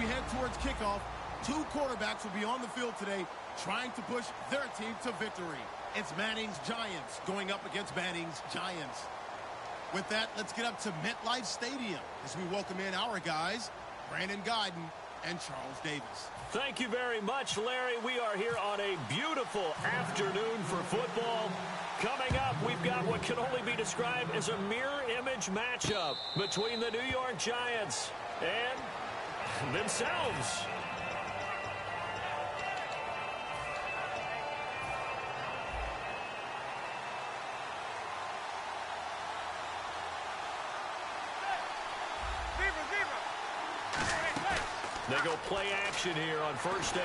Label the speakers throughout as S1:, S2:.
S1: we head towards kickoff, two quarterbacks will be on the field today trying to push their team to victory. It's Manning's Giants going up against Manning's Giants. With that, let's get up to MetLife Stadium as we welcome in our guys, Brandon Guyton and Charles Davis.
S2: Thank you very much, Larry. We are here on a beautiful afternoon for football. Coming up, we've got what can only be described as a mirror image matchup between the New York Giants and themselves. They go play action here on first down.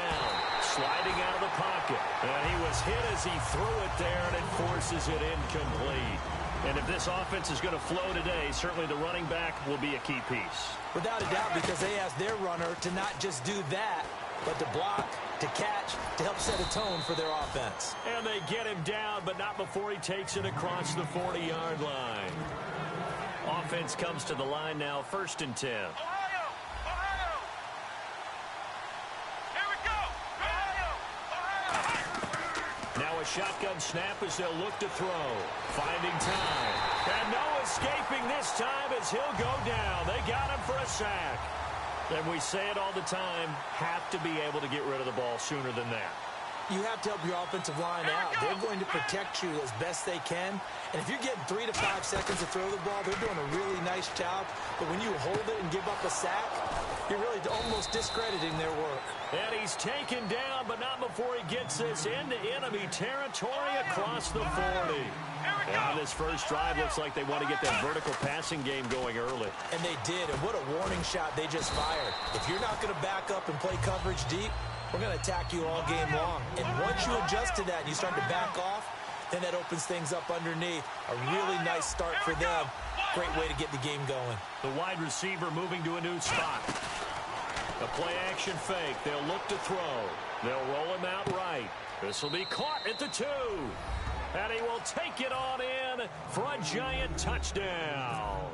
S2: Sliding out of the pocket. And he was hit as he threw it there, and it forces it incomplete. And if this offense is going to flow today, certainly the running back will be a key piece.
S3: Without a doubt, because they asked their runner to not just do that, but to block, to catch, to help set a tone for their offense.
S2: And they get him down, but not before he takes it across the 40-yard line. Offense comes to the line now, 1st and 10. Shotgun snap as they'll look to throw. Finding time. And no escaping this time as he'll go down. They got him for a sack. And we say it all the time, have to be able to get rid of the ball sooner than that.
S3: You have to help your offensive line out. They're going to protect you as best they can. And if you're getting 3 to 5 seconds to throw the ball, they're doing a really nice job. But when you hold it and give up a sack, you're really almost discrediting their work.
S2: And he's taken down, but not before he gets this into enemy territory across the 40. And on this first drive, looks like they want to get that vertical passing game going early.
S3: And they did, and what a warning shot they just fired. If you're not going to back up and play coverage deep, we're going to attack you all game long. And once you adjust to that and you start to back off, then that opens things up underneath. A really nice start for them. Great way to get the game going.
S2: The wide receiver moving to a new spot. A play-action fake. They'll look to throw. They'll roll him out right. This will be caught at the 2. And he will take it on in for a Giant touchdown.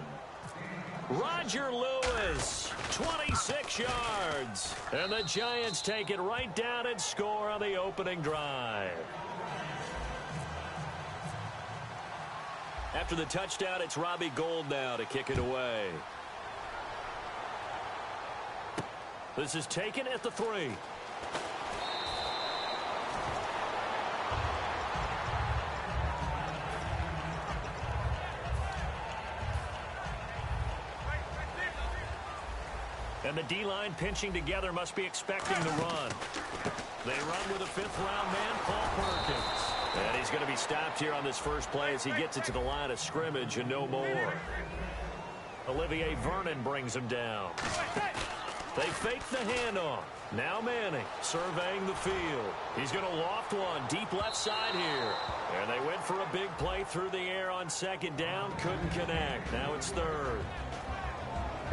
S2: Roger Lewis, 26 yards. And the Giants take it right down and score on the opening drive. After the touchdown, it's Robbie Gould now to kick it away. This is taken at the 3. And the D-line pinching together must be expecting the run. They run with a 5th-round man, Paul Perkins. And he's going to be stopped here on this first play as he gets it to the line of scrimmage and no more. Olivier Vernon brings him down. They fake the handoff. Now Manning surveying the field. He's going to loft one deep left side here. And they went for a big play through the air on 2nd down. Couldn't connect. Now it's 3rd.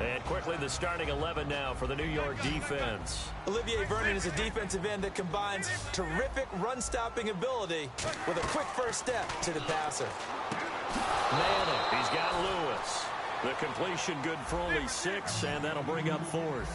S2: And quickly the starting 11 now for the New York defense.
S3: Olivier Vernon is a defensive end that combines terrific run-stopping ability with a quick first step to the passer.
S2: Manning, he's got Lewis. The completion good for only 6, and that'll bring up 4th.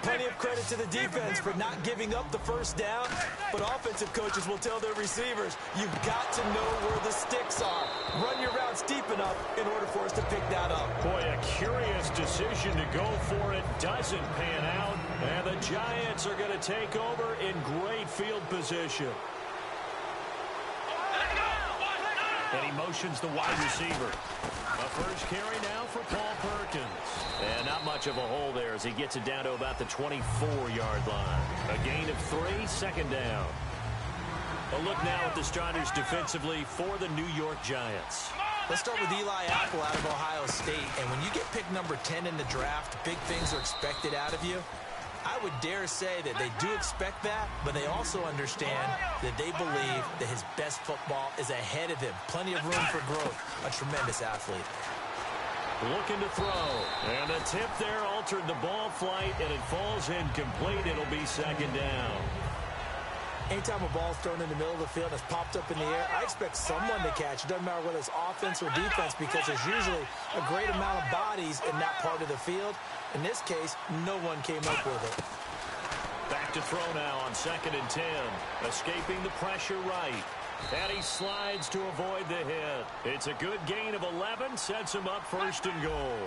S3: Plenty of credit to the defense for not giving up the first down, but offensive coaches will tell their receivers, you've got to know where the sticks are. Run your routes deep enough in order for us to pick that up.
S2: Boy, a curious decision to go for it. Doesn't pan out, and the Giants are going to take over in great field position. And he motions the wide receiver. A first carry now for Paul Perkins. And not much of a hole there as he gets it down to about the 24-yard line. A gain of 3, 2nd down. A look now at the starters defensively for the New York Giants.
S3: Let's start with Eli Apple out of Ohio State. And when you get picked number 10 in the draft, big things are expected out of you. I would dare say that they do expect that, but they also understand that they believe that his best football is ahead of him. Plenty of room for growth. A tremendous athlete.
S2: Looking to throw. And the tip there altered the ball flight, and it falls incomplete. It'll be 2nd down.
S3: Anytime a ball's thrown in the middle of the field and it's popped up in the air, I expect someone to catch. It doesn't matter whether it's offense or defense because there's usually a great amount of bodies in that part of the field. In this case, no one came up with it.
S2: Back to throw now on 2nd and 10. Escaping the pressure right. And he slides to avoid the hit. It's a good gain of 11. Sets him up 1st and goal.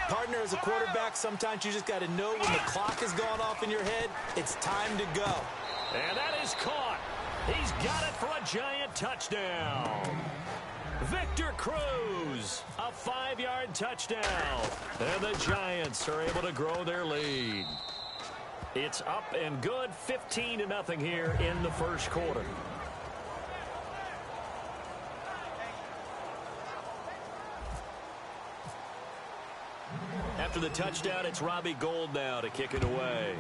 S3: Partner, as a quarterback, sometimes you just got to know when the clock has gone off in your head, it's time to go.
S2: And that is caught. He's got it for a giant touchdown. Victor Cruz, a 5-yard touchdown. And the Giants are able to grow their lead. It's up and good, 15-0 here in the first quarter. After the touchdown, it's Robbie Gould now to kick it away.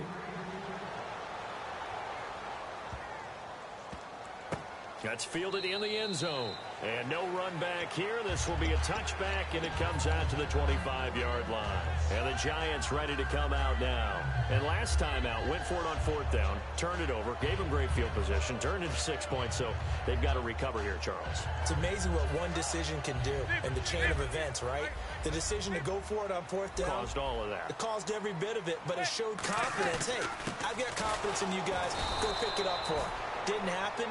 S2: That's fielded in the end zone. And no run back here. This will be a touchback, and it comes out to the 25-yard line. And the Giants ready to come out now. And last time out, went for it on 4th down, turned it over, gave them great field position, turned it to 6 points, so they've got to recover here, Charles.
S3: It's amazing what one decision can do in the chain of events, right? The decision to go for it on 4th down.
S2: Caused all of that.
S3: It caused every bit of it, but it showed confidence. Hey, I've got confidence in you guys. Go pick it up for it. Didn't happen.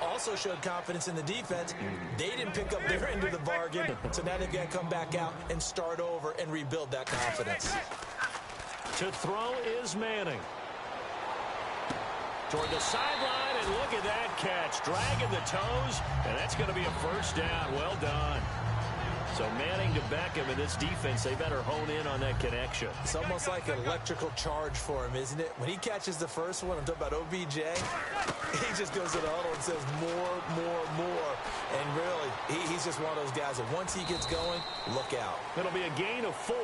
S3: Also showed confidence in the defense. They didn't pick up their end of the bargain, so now they've got to come back out and start over and rebuild that confidence.
S2: To throw is Manning. Toward the sideline, and look at that catch. Dragging the toes, and that's going to be a 1st down. Well done. So Manning to Beckham, and this defense, they better hone in on that connection.
S3: It's almost like an electrical charge for him, isn't it? When he catches the first one, I'm talking about OBJ, he just goes to the huddle and says more. And really, he's just one of those guys that once he gets going, look out.
S2: It'll be a gain of 4,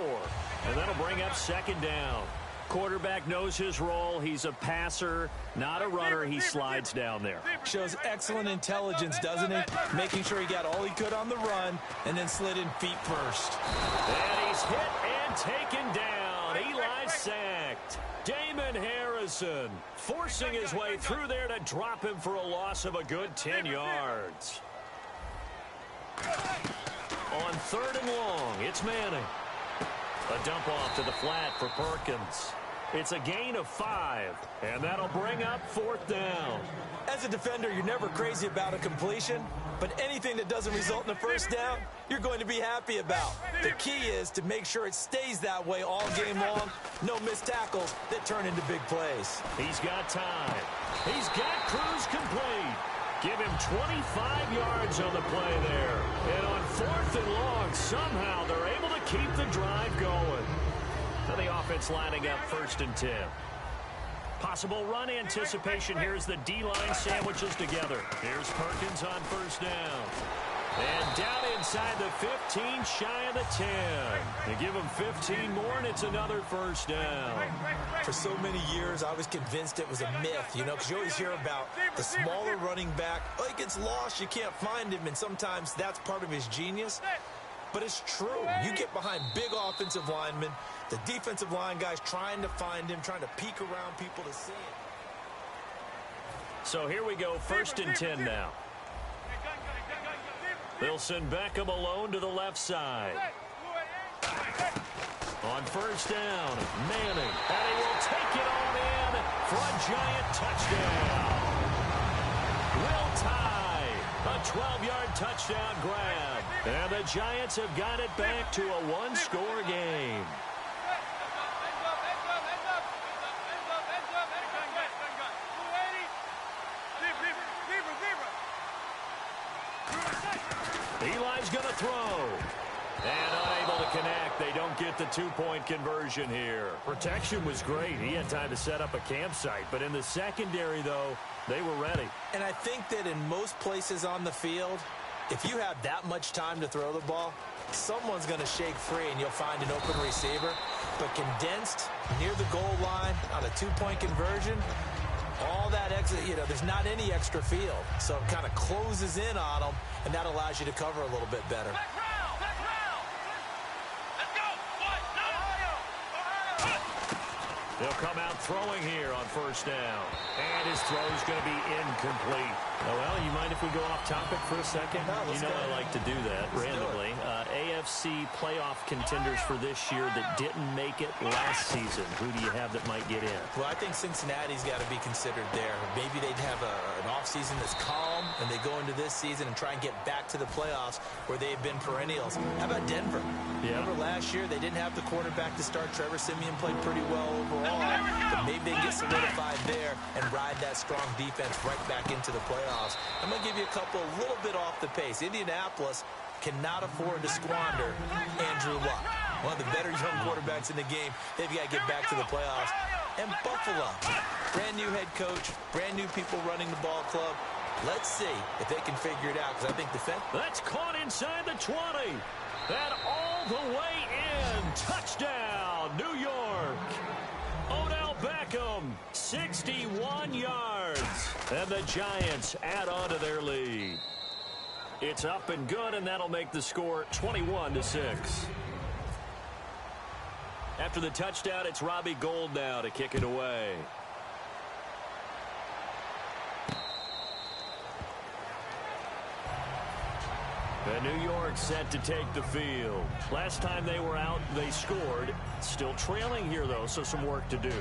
S2: and that'll bring up 2nd down. Quarterback knows his role. He's a passer, not a runner. He slides down there.
S3: Shows excellent intelligence, doesn't he? Making sure he got all he could on the run and then slid in feet first.
S2: And he's hit and taken down. Eli sacked. Damon Harrison forcing his way through there to drop him for a loss of a good 10 yards. On 3rd and long, it's Manning. A dump off to the flat for Perkins. It's a gain of 5, and that'll bring up 4th down.
S3: As a defender, you're never crazy about a completion, but anything that doesn't result in a 1st down, you're going to be happy about. The key is to make sure it stays that way all game long. No missed tackles that turn into big plays.
S2: He's got time. He's got Cruz complete. Give him 25 yards on the play there. And on 4th and long, somehow they're able to keep the drive going. Now the offense lining up 1st and 10. Possible run anticipation here as the D-line sandwiches together. Here's Perkins on 1st down. And down inside the 15, shy of the 10. They give him 15 more, and it's another 1st down.
S3: For so many years, I was convinced it was a myth, you know, because you always hear about the smaller running back. Oh, he gets lost, you can't find him, and sometimes that's part of his genius. But it's true. You get behind big offensive linemen, the defensive line guys trying to find him, trying to peek around people to see him.
S2: So here we go, 1st and 10 now. They'll send Beckham alone to the left side. On 1st down, Manning. And he will take it on in for a giant touchdown. Will tie. A 12-yard touchdown grab. And the Giants have got it back to a one-score game. Eli's going to throw. And unable to connect. They don't get the two-point conversion here. Protection was great. He had time to set up a campsite. But in the secondary, though, they were ready.
S3: And I think that in most places on the field, if you have that much time to throw the ball, someone's going to shake free and you'll find an open receiver. But condensed, near the goal line, on a two-point conversion, all that exit, you know, there's not any extra field. So it kind of closes in on them, and that allows you to cover a little bit better.
S2: He'll come out throwing here on first down. And his throw is going to be incomplete. Oh, well, you mind if we go off topic for a second?
S3: No,
S2: you know I like to do that randomly. AFC playoff contenders for this year that didn't make it last season. Who do you have that might get in?
S3: Well, I think Cincinnati's got to be considered there. Maybe they'd have an offseason that's calm, and they go into this season and try and get back to the playoffs where they've been perennials. How about Denver?
S2: Yeah.
S3: Remember last year they didn't have the quarterback to start. Trevor Siemian played pretty well overall, but maybe they can get solidified there and ride that strong defense right back into the playoffs. I'm going to give you a little bit off the pace. Indianapolis cannot afford to squander Andrew Luck, one of the better young quarterbacks in the game. They've got to get back to the playoffs. And Buffalo, brand new head coach, brand new people running the ball club. Let's see if they can figure it out, because I think defense.
S2: That's caught inside the 20. And all the way in. Touchdown, New York. Odell Beckham, 61 yards. And the Giants add on to their lead. It's up and good, and that'll make the score 21-6. After the touchdown, it's Robbie Gould now to kick it away. And New York set to take the field. Last time they were out, they scored. Still trailing here, though, so some work to do.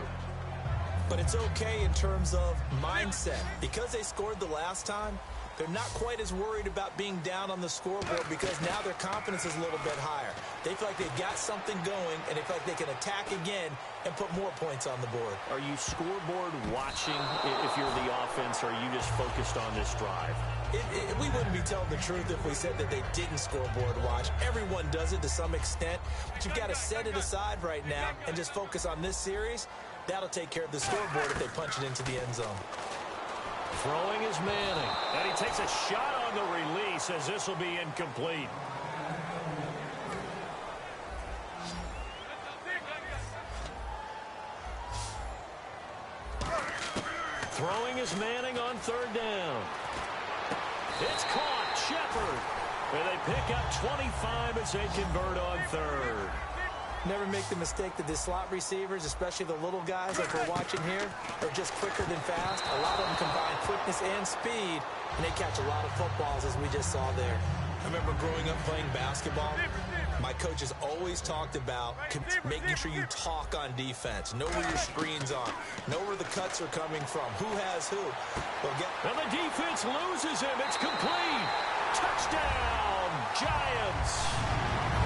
S3: But it's okay in terms of mindset. Because they scored the last time, they're not quite as worried about being down on the scoreboard, because now their confidence is a little bit higher. They feel like they've got something going, and they feel like they can attack again and put more points on the board.
S2: Are you scoreboard watching if you're the offense, or are you just focused on this drive?
S3: We wouldn't be telling the truth if we said that they didn't scoreboard watch. Everyone does it to some extent, but you've got to set it aside right now and just focus on this series. That'll take care of the scoreboard if they punch it into the end zone.
S2: Throwing is Manning, and he takes a shot on the release as this will be incomplete. Throwing is Manning on third down. It's caught, Shepard, and they pick up 25 as they convert on third.
S3: Never make the mistake that the slot receivers, especially the little guys like we're watching here, are just quicker than fast. A lot of them combine quickness and speed, and they catch a lot of footballs, as we just saw there. I remember growing up playing basketball. My coaches always talked about making sure you talk on defense. Know where your screens are. Know where the cuts are coming from. Who has who.
S2: And the defense loses him. It's complete. Touchdown, Giants.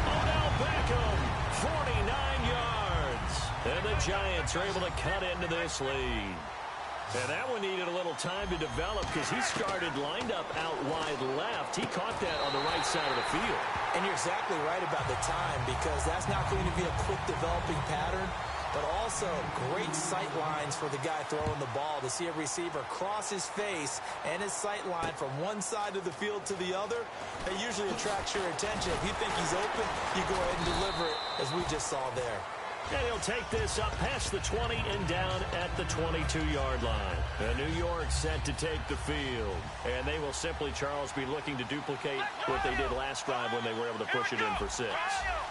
S2: Odell Beckham, 49 yards. And the Giants are able to cut into this lead. And that one needed a little time to develop, because he started lined up out wide left. He caught that on the right side of the field.
S3: And you're exactly right about the time, because that's not going to be a quick developing pattern, but also great sight lines for the guy throwing the ball to see a receiver cross his face and his sight line from one side of the field to the other. That usually attracts your attention. If you think he's open, you go ahead and deliver it, as we just saw there.
S2: And he'll take this up past the 20 and down at the 22-yard line. And New York set to take the field. And they will simply, Charles, be looking to duplicate what they did last drive when they were able to push it in for 6.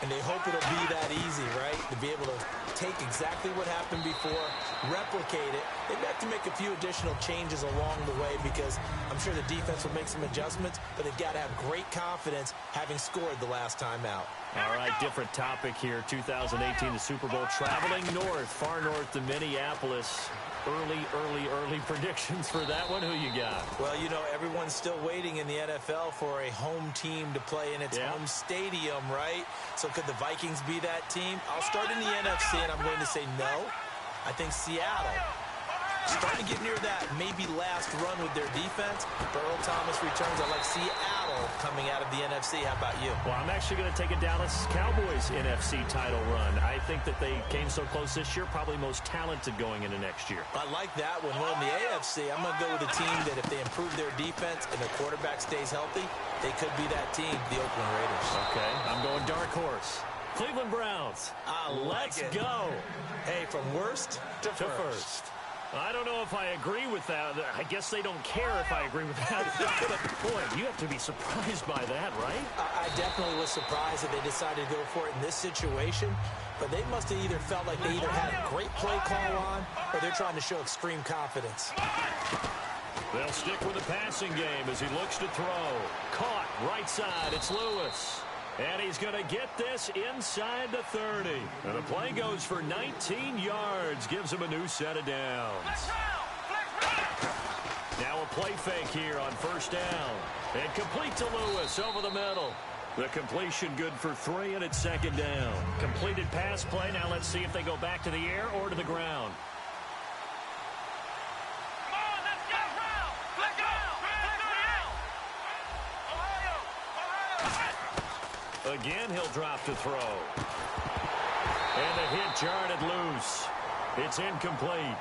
S3: And they hope it'll be that easy, right? To be able to take exactly what happened before, replicate it. They've got to make a few additional changes along the way, because I'm sure the defense will make some adjustments, but they've got to have great confidence having scored the last time out.
S2: All right, different topic here. 2018, the Super Bowl, traveling north, far north to Minneapolis. Early predictions for that one. Who you got?
S3: Well, you know, everyone's still waiting in the NFL for a home team to play in its home stadium, right? So could the Vikings be that team? I'll start in the NFC, and I'm going to say no. I think Seattle, starting to get near that maybe last run with their defense. Earl Thomas returns. I like Seattle coming out of the NFC. How about you?
S2: Well, I'm actually going to take a Dallas Cowboys NFC title run. I think that they came so close this year, probably most talented going into next year.
S3: I like that one. Well, in the AFC, I'm going to go with a team that if they improve their defense and their quarterback stays healthy, they could be that team, the Oakland Raiders.
S2: Okay, I'm going dark horse. Cleveland Browns.
S3: Let's
S2: go.
S3: Hey, from worst to first.
S2: I don't know if I agree with that. I guess they don't care if I agree with that. But, boy, you have to be surprised by that, right?
S3: I definitely was surprised that they decided to go for it in this situation. But they must have either felt like they either had a great play call on or they're trying to show extreme confidence.
S2: They'll stick with the passing game as he looks to throw. Caught right side. It's Lewis. And he's going to get this inside the 30. And the play goes for 19 yards. Gives him a new set of downs. Now a play fake here on first down. And complete to Lewis over the middle. The completion good for 3, and it's second down. Completed pass play. Now let's see if they go back to the air or to the ground. Again, he'll drop to throw. And the hit jarred it loose. It's incomplete.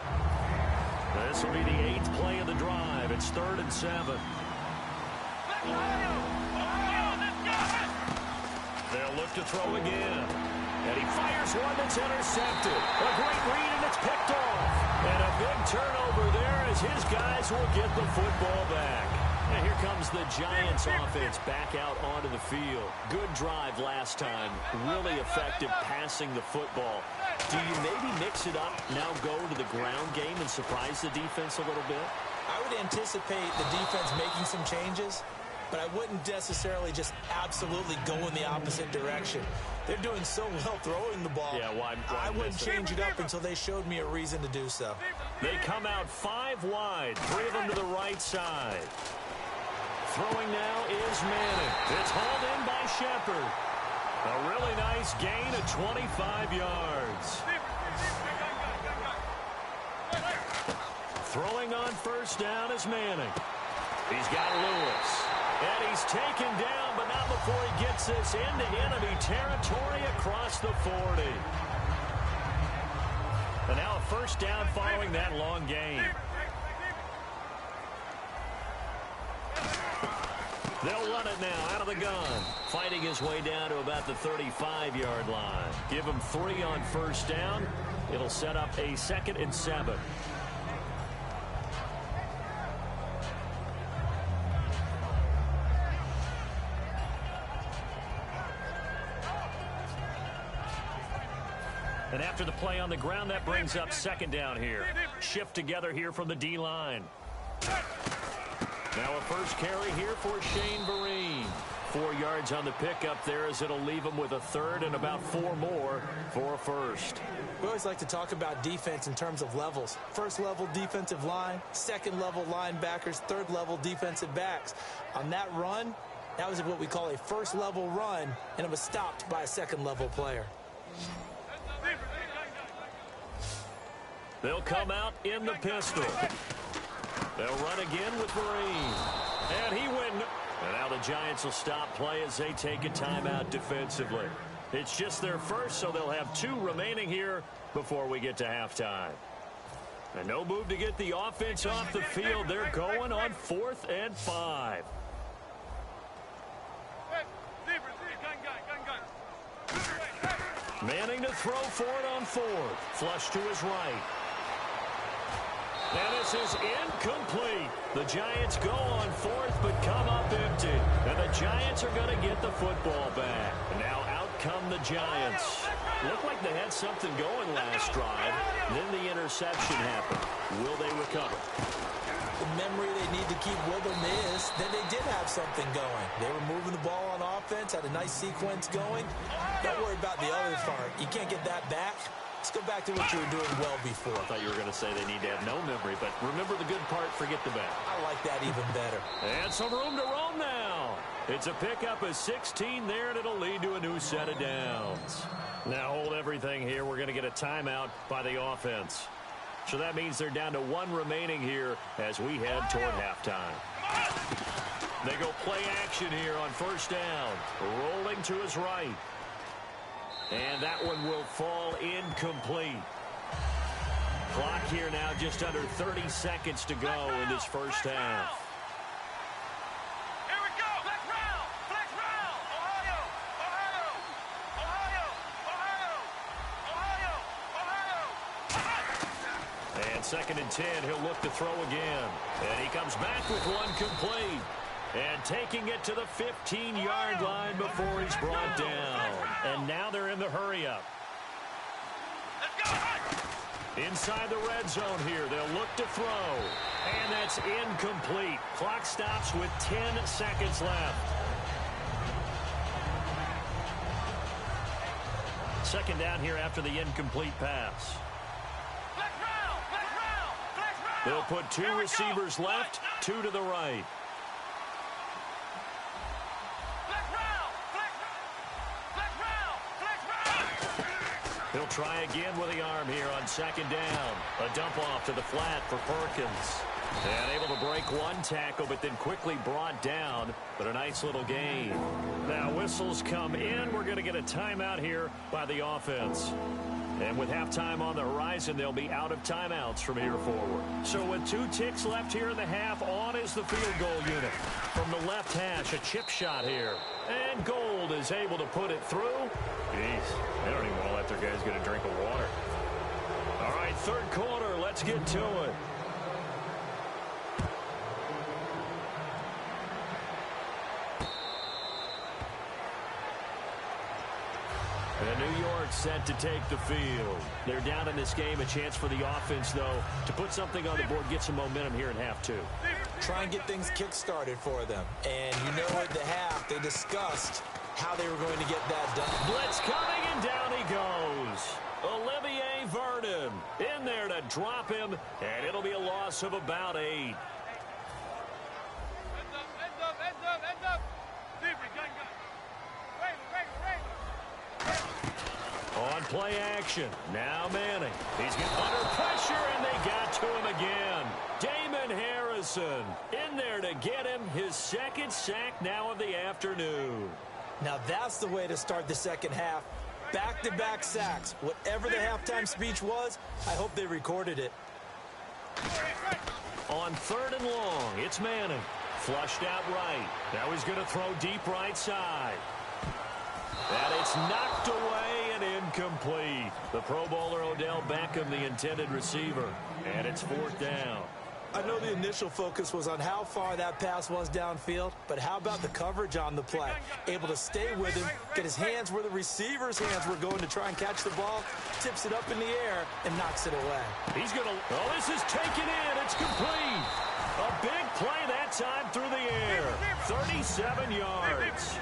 S2: This will be the 8th play of the drive. It's 3rd and 7. They'll look to throw again. And he fires one that's intercepted. A great read, and it's picked off. And a big turnover there as his guys will get the football back. And here comes the Giants offense back out onto the field. Good drive last time. Really effective passing the football. Do you maybe mix it up, now go to the ground game and surprise the defense a little bit?
S3: I would anticipate the defense making some changes, but I wouldn't necessarily just absolutely go in the opposite direction. They're doing so well throwing the ball.
S2: Yeah, why
S3: I wouldn't change it up until they showed me a reason to do so.
S2: They come out 5 wide, 3 of them to the right side. Throwing now is Manning. It's hauled in by Shepard. A really nice gain of 25 yards. Throwing on first down is Manning. He's got Lewis. And he's taken down, but not before he gets this into enemy territory across the 40. And now a first down following that long gain. They'll run it now out of the gun. Fighting his way down to about the 35-yard line. Give him 3 on first down. It'll set up a 2nd and 7. And after the play on the ground, that brings up 2nd down here. Shift together here from the D-line. Now a first carry here for Shane Vereen. 4 yards on the pickup there as it'll leave him with a 3rd and about 4 more for a first.
S3: We always like to talk about defense in terms of levels. 1st level defensive line, 2nd level linebackers, 3rd level defensive backs. On that run, that was what we call a 1st level run, and it was stopped by a 2nd level player.
S2: They'll come out in the pistol. They'll run again with Vereen. And he went. And now the Giants will stop play as they take a timeout defensively. It's just their first, so they'll have 2 remaining here before we get to halftime. And no move to get the offense off the field. They're going on 4th and 5. Manning to throw for it on 4th. Flush to his right. And this is incomplete. The Giants go on 4th, but come up empty. And the Giants are going to get the football back. And now out come the Giants. Looked like they had something going last drive. Then the interception happened. Will they recover?
S3: The memory they need to keep with them is that they did have something going. They were moving the ball on offense, had a nice sequence going. Don't worry about the other part. You can't get that back. Let's go back to what you were doing well before.
S2: I thought you were going to say they need to have no memory, but remember the good part, forget the bad.
S3: I like that even better.
S2: And some room to roam now. It's a pickup of 16 there, and it'll lead to a new set of downs. Now hold everything here. We're going to get a timeout by the offense. So that means they're down to 1 remaining here as we head toward halftime. They go play action here on first down. Rolling to his right. And that one will fall incomplete. Clock here now just under 30 seconds to go in this first half.
S4: Here we go. Flex round. Flex round. Ohio. Ohio. Ohio. Ohio. Ohio.
S2: And 2nd and 10, he'll look to throw again. And he comes back with one complete. And taking it to the 15-yard line before he's brought down. And now they're in the hurry-up. Inside the red zone here, they'll look to throw. And that's incomplete. Clock stops with 10 seconds left. 2nd down here after the incomplete pass. They'll put 2 receivers left, 2 to the right. He'll try again with the arm here on 2nd down. A dump off to the flat for Perkins. And able to break one tackle, but then quickly brought down. But a nice little gain. Now whistles come in. We're going to get a timeout here by the offense. And with halftime on the horizon, they'll be out of timeouts from here forward. So with 2 ticks left here in the half, on is the field goal unit. From the left hash, a chip shot here. And Gold is able to put it through. Jeez, they don't even want to let their guys get a drink of water. All right, 3rd quarter, let's get to it. And New York set to take the field. They're down in this game. A chance for the offense, though, to put something on the board, get some momentum here in half 2.
S3: Try and get things kick-started for them. And you know at the half, they discussed how they were going to get that done.
S2: Blitz coming, and down he goes. Olivier Vernon in there to drop him, and it'll be a loss of about 8. On play action, now Manning. He's under pressure, and they got to him again. Damon Harrison in there to get him his 2nd sack now of the afternoon.
S3: Now that's the way to start the 2nd half. Back-to-back sacks. Whatever the halftime speech was, I hope they recorded it.
S2: On 3rd and long, it's Manning. Flushed out right. Now he's going to throw deep right side. And it's knocked away and incomplete. The Pro Bowler Odell Beckham, the intended receiver. And it's 4th down.
S3: I know the initial focus was on how far that pass was downfield, but how about the coverage on the play? Able to stay with him, get his hands where the receiver's hands were going to try and catch the ball, tips it up in the air, and knocks it away.
S2: He's going to, oh, this is taken in. It's complete. A big play that time through the air. 37 yards.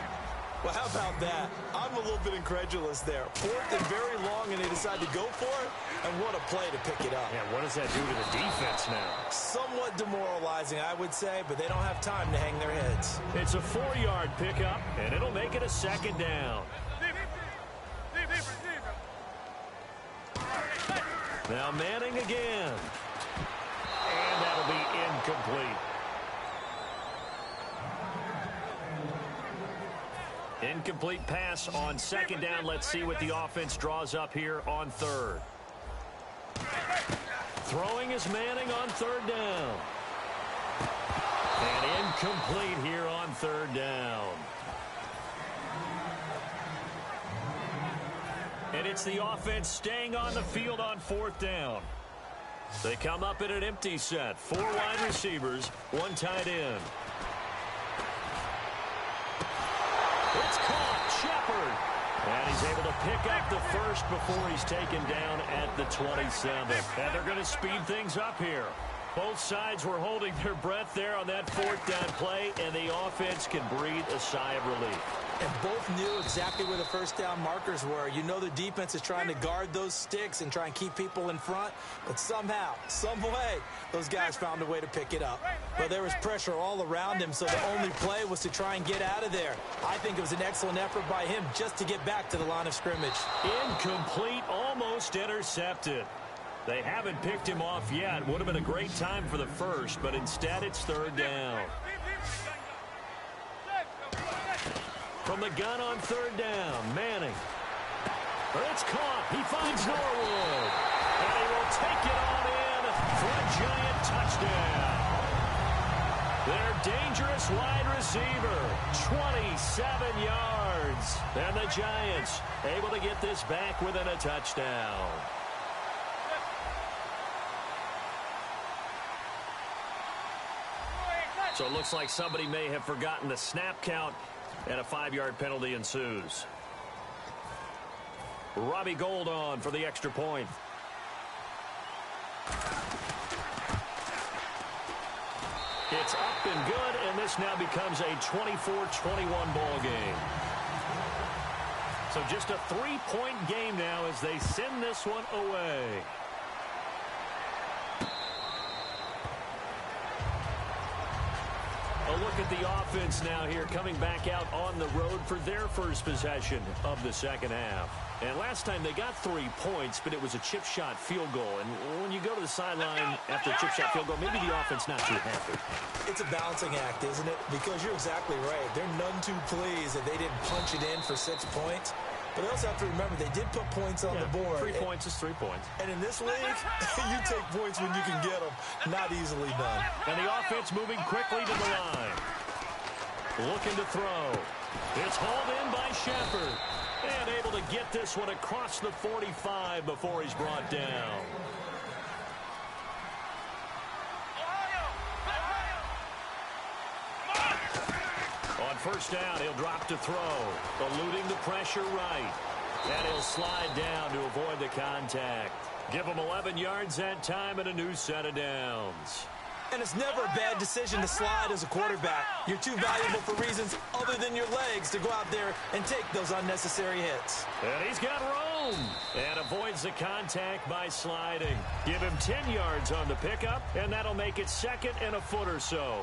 S3: Well, how about that? I'm a little bit incredulous there. 4th and very long, and they decide to go for it, and what a play to pick it up.
S2: Yeah, what does that do to the defense now?
S3: Somewhat demoralizing, I would say, but they don't have time to hang their heads.
S2: It's a 4-yard pickup, and it'll make it a 2nd down. Now Manning again. And that'll be incomplete. Incomplete pass on 2nd down. Let's see what the offense draws up here on 3rd. Throwing is Manning on 3rd down. And incomplete here on 3rd down. And it's the offense staying on the field on 4th down. They come up in an empty set. 4 wide receivers, 1 tight end. It's caught. Shepard. And he's able to pick up the first before he's taken down at the 27. And they're going to speed things up here. Both sides were holding their breath there on that 4th down play, and the offense can breathe a sigh of relief.
S3: And both knew exactly where the first down markers were. You know the defense is trying to guard those sticks and try and keep people in front. But somehow, some way, those guys found a way to pick it up. But there was pressure all around him, so the only play was to try and get out of there. I think it was an excellent effort by him just to get back to the line of scrimmage.
S2: Incomplete, almost intercepted. They haven't picked him off yet. Would have been a great time for the first, but instead it's 3rd down. From the gun on 3rd down, Manning. It's caught. He finds Norwood. And he will take it on in for a giant touchdown. Their dangerous wide receiver, 27 yards. And the Giants able to get this back within a touchdown. So it looks like somebody may have forgotten the snap count, and a 5-yard penalty ensues. Robbie Gould on for the extra point. It's up and good, and this now becomes a 24-21 ball game. So just a 3-point game now as they send this one away. A look at the offense now here, coming back out on the road for their first possession of the second half. And last time they got 3 points, but it was a chip shot field goal. And when you go to the sideline after a chip shot field goal, maybe the offense not too happy.
S3: It's a balancing act, isn't it? Because you're exactly right. They're none too pleased that they didn't punch it in for 6 points. But they also have to remember they did put points on the board.
S2: 3 points is 3 points.
S3: And in this league, you take points when you can get them. Not easily done.
S2: And the offense moving quickly to the line. Looking to throw. It's hauled in by Shepard. And able to get this one across the 45 before he's brought down. On first down, he'll drop to throw. Eluding the pressure right. And he'll slide down to avoid the contact. Give him 11 yards that time and a new set of downs.
S3: And it's never a bad decision to slide as a quarterback. You're too valuable for reasons other than your legs to go out there and take those unnecessary hits.
S2: And he's got room. And avoids the contact by sliding. Give him 10 yards on the pickup, and that'll make it second and a foot or so.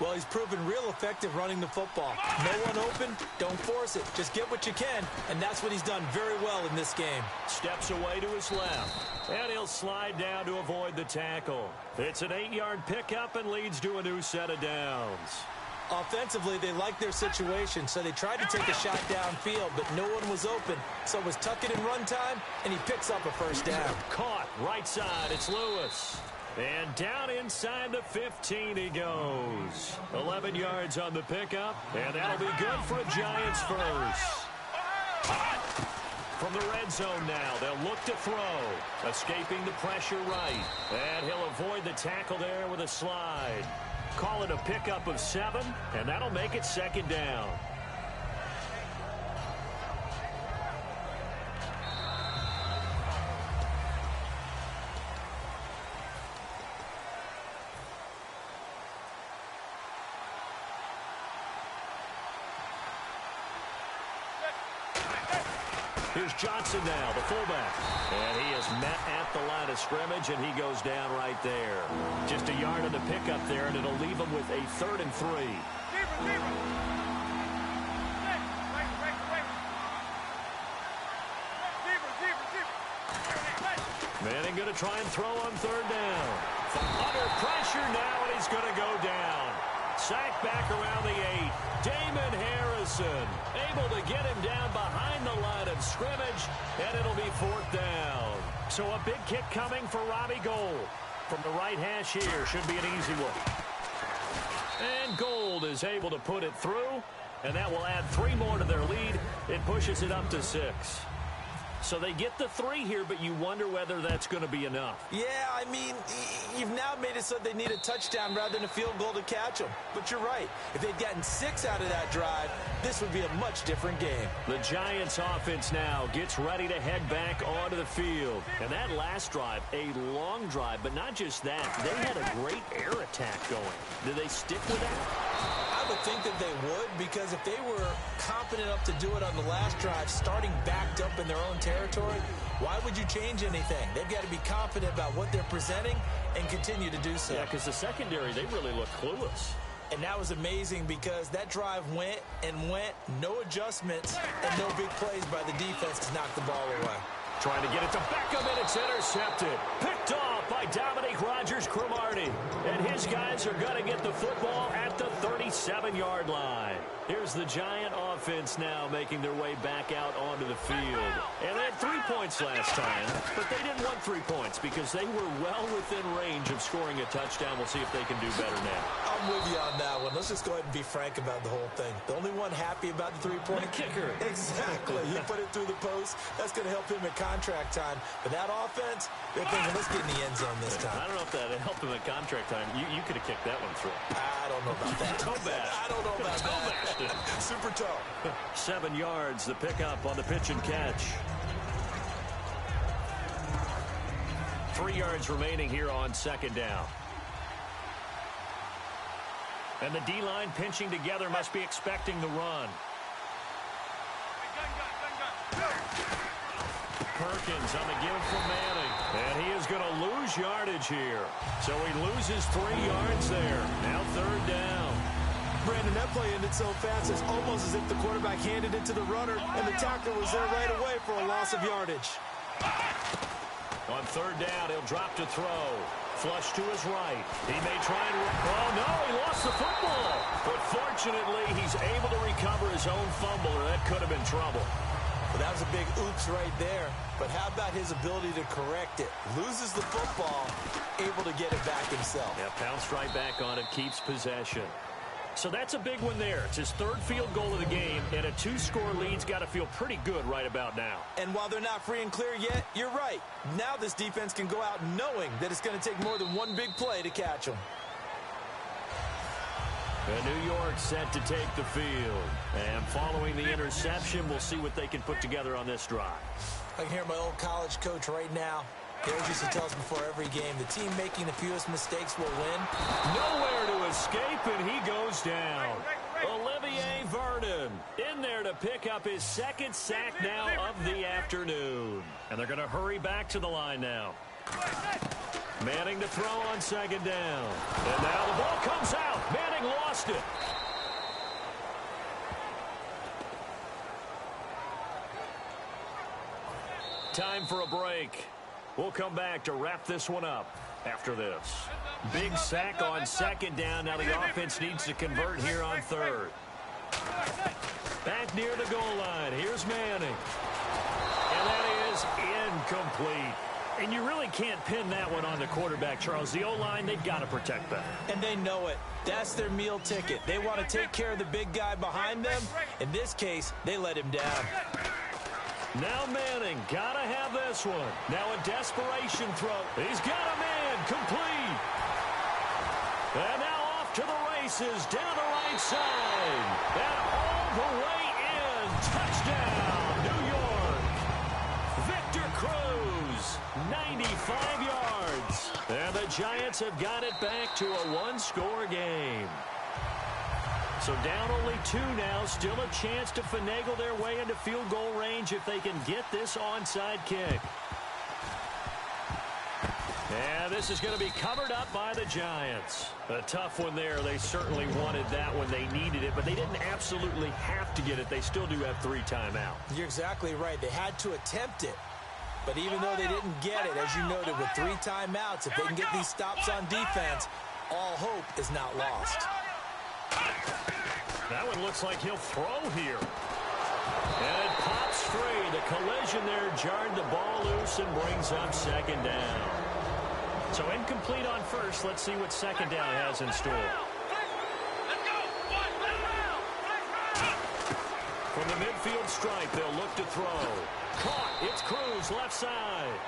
S3: Well, he's proven real effective running the football. No one open, don't force it. Just get what you can, and that's what he's done very well in this game.
S2: Steps away to his left, and he'll slide down to avoid the tackle. It's an 8-yard pickup and leads to a new set of downs.
S3: Offensively, they like their situation, so they tried to take a shot downfield, but no one was open. So it was tuck it in run time, and he picks up a first down.
S2: Caught, right side, it's Lewis. And down inside the 15 he goes. 11 yards on the pickup, and that'll be good for a Giants first. From the red zone now, they'll look to throw. Escaping the pressure right. And he'll avoid the tackle there with a slide. Call it a pickup of 7, and that'll make it second down. Here's Johnson now, the fullback. And he is met at the line of scrimmage, and he goes down right there. Just a yard on the pickup there, and it'll leave him with a 3rd and 3. Manning going to try and throw on 3rd down. Under pressure now, and he's going to go down. Sacked back around the 8. Damon Harrison able to get him down behind the line of scrimmage, and it'll be 4th down. So a big kick coming for Robbie Gould. From the right hash here, should be an easy one. And Gould is able to put it through, and that will add 3 more to their lead. It pushes it up to 6. So they get the 3 here, but you wonder whether that's going to be enough.
S3: Yeah, I mean, you've now made it so they need a touchdown rather than a field goal to catch them. But you're right. If they'd gotten 6 out of that drive, this would be a much different game.
S2: The Giants offense now gets ready to head back onto the field. And that last drive, a long drive, but not just that. They had a great air attack going. Do they stick with that?
S3: I would think that they would, because if they were confident enough to do it on the last drive, starting backed up in their own territory, why would you change anything? They've got to be confident about what they're presenting and continue to do so.
S2: Yeah, because the secondary, they really look clueless.
S3: And that was amazing because that drive went and went, no adjustments, and no big plays by the defense to knock the ball away.
S2: Trying to get it to Beckham, and it's intercepted. Picked off by Dominique Rodgers-Cromartie. And his guys are going to get the football at the 37-yard line. Here's the Giant offense now making their way back out onto the field. And they had 3 points last time, but they didn't want 3 points because they were well within range of scoring a touchdown. We'll see if they can do better now.
S3: I'm with you on that one. Let's just go ahead and be frank about the whole thing. The only one happy about the 3-point
S2: kicker.
S3: Exactly. He put it through the post. That's going to help him at contract time. But that offense, they're thinking, let's get in the end zone this time.
S2: I don't know if that helped him at contract time. You could have kicked that one through.
S3: I don't don't know about that. I don't know about that. Super toe.
S2: 7 yards, the pickup on the pitch and catch. 3 yards remaining here on second down. And the D-line pinching together must be expecting the run. Perkins on the give from Manning. And he is going to lose yardage here. So he loses 3 yards there. Now third down.
S3: Brandon, that play ended so fast, it's almost as if the quarterback handed it to the runner, and the tackler was there right away for a loss of yardage.
S2: On third down, he'll drop to throw. Flush to his right. He may try and... Oh, no, he lost the football. But fortunately, he's able to recover his own fumble, or that could have been trouble.
S3: Well, that was a big oops right there. But how about his ability to correct it? Loses the football, able to get it back himself.
S2: Yeah, pounced right back on it, keeps possession. So that's a big one there. It's his third field goal of the game, and a 2-score lead's got to feel pretty good right about now.
S3: And while they're not free and clear yet, you're right. Now this defense can go out knowing that it's going to take more than one big play to catch them.
S2: And New York set to take the field. And following the interception, we'll see what they can put together on this drive.
S3: I can hear my old college coach right now. He always used to tell us before every game, the team making the fewest mistakes will win.
S2: Nowhere to escape, and he goes down. Olivier Vernon in there to pick up his second sack now of the afternoon. And they're going to hurry back to the line now. Manning to throw on second down. And now the ball comes out. Manning lost it. Time for a break. We'll come back to wrap this one up after this. Big sack on second down. Now the offense needs to convert here on third. Back near the goal line. Here's Manning. And that is incomplete. And you really can't pin that one on the quarterback, Charles. The O-line, they've got to protect that.
S3: And they know it. That's their meal ticket. They want to take care of the big guy behind them. In this case, they let him down.
S2: Now Manning, gotta have this one. Now a desperation throw. He's got a man, complete. And now off to the races, down the right side. And all the way in. Touchdown, New York. Victor Cruz, 95 yards. And the Giants have got it back to a one-score game. So down only 2 now, still a chance to finagle their way into field goal range if they can get this onside kick. And this is going to be covered up by the Giants. A tough one there. They certainly wanted that when they needed it, but they didn't absolutely have to get it. They still do have 3 timeouts.
S3: You're exactly right. They had to attempt it. But even though they didn't get it, as you noted, with 3 timeouts, if they can get these stops on defense, all hope is not lost.
S2: That one looks like he'll throw here. And it pops free. The collision there jarred the ball loose and brings up second down. So incomplete on first. Let's see what second down has in store. From the midfield stripe, they'll look to throw. Caught. It's Cruz, left side.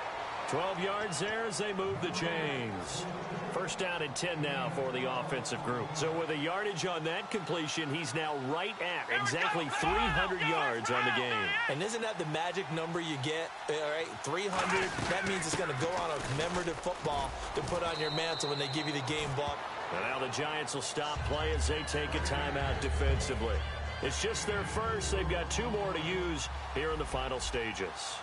S2: 12 yards there as they move the chains. First down and 10 now for the offensive group. So with a yardage on that completion, he's now right at exactly 300 yards on the game.
S3: And isn't that the magic number you get? All right, 300. That means it's going to go on a commemorative football to put on your mantle when they give you the game ball.
S2: And now the Giants will stop play as they take a timeout defensively. It's just their first. They've got 2 more to use here in the final stages.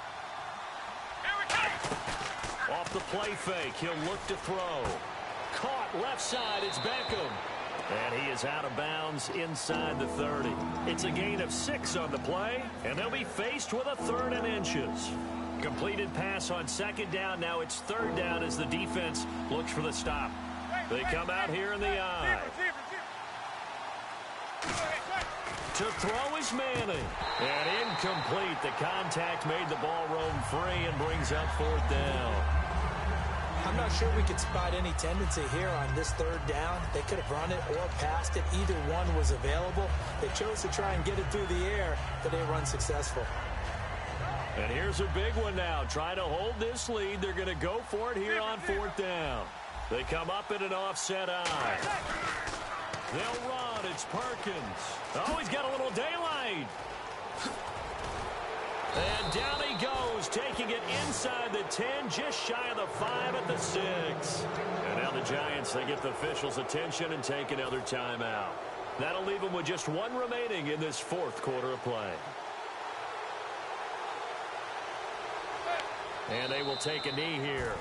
S2: Off the play fake, he'll look to throw. Caught left side, it's Beckham. And he is out of bounds inside the 30. It's a gain of 6 on the play, and they'll be faced with a 3rd and inches. Completed pass on second down. Now it's third down as the defense looks for the stop. They come out here in the eye. To throw is Manning. And incomplete. The contact made the ball roam free and brings up 4th down.
S3: I'm not sure we could spot any tendency here on this 3rd down. They could have run it or passed it. Either one was available. They chose to try and get it through the air, but they were unsuccessful.
S2: And here's a big one now. Trying to hold this lead. They're going to go for it here on 4th down. They come up in an offset eye. They'll run. It's Perkins. Oh, he's got a little daylight. And down he goes, taking it inside the 10, just shy of the 5 at the 6. And now the Giants, they get the officials' attention and take another timeout. That'll leave them with just one remaining in this fourth quarter of play. And they will take a knee here.